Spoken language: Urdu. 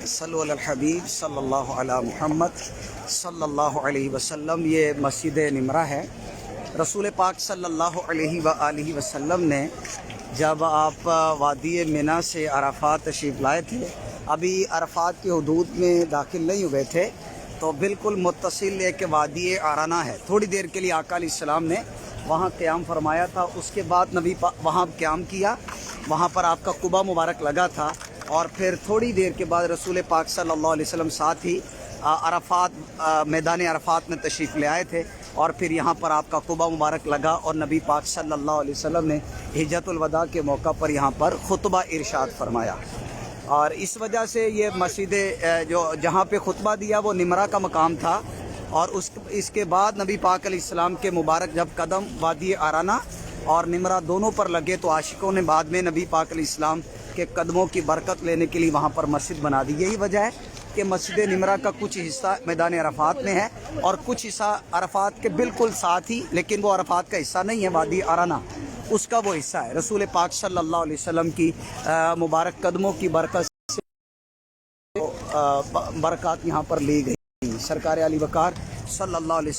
صلو علی الحبیب صلی اللہ علی محمد صلی اللہ علیہ وسلم۔ یہ مسجد نمرہ ہے۔ رسول پاک صلی اللہ علیہ وآلہ وسلم نے جب آپ وادی منی سے عرفات تشریف لائے تھے، ابھی عرفات کی حدود میں داخل نہیں ہوئے تھے، تو بالکل متصل ایک وادی عرانہ ہے۔ تھوڑی دیر کے لیے آقا علیہ السلام نے وہاں قیام فرمایا تھا۔ اس کے بعد نبی وہاں قیام کیا، وہاں پر آپ کا قبا مبارک لگا تھا، اور پھر تھوڑی دیر کے بعد رسول پاک صلی اللہ علیہ وسلم ساتھ ہی میدان عرفات میں تشریف لے آئے تھے، اور پھر یہاں پر آپ کا قبا مبارک لگا، اور نبی پاک صلی اللہ علیہ وسلم نے حجۃ الوداع کے موقع پر یہاں پر خطبہ ارشاد فرمایا۔ اور اس وجہ سے یہ مسجد جہاں پہ خطبہ دیا وہ نمرہ کا مقام تھا، اور اس کے بعد نبی پاک علیہ السلام کے مبارک جب قدم وادی عرانہ اور نمرہ دونوں پر لگے، تو عاشقوں نے بعد میں نبی پاک علیہ السلام کے قدموں کی برکت لینے کے لیے وہاں پر مسجد بنا دی۔ یہی وجہ ہے کہ مسجد نمرہ کا کچھ حصہ میدان عرفات میں ہے، اور کچھ حصہ عرفات کے بالکل ساتھ ہی، لیکن وہ عرفات کا حصہ نہیں ہے، وادی عرانہ اس کا وہ حصہ ہے۔ رسول پاک صلی اللہ علیہ وسلم کی مبارک قدموں کی برکت سے برکات یہاں پر لی گئی۔ سرکار علی وقار صلی اللہ علیہ وسلم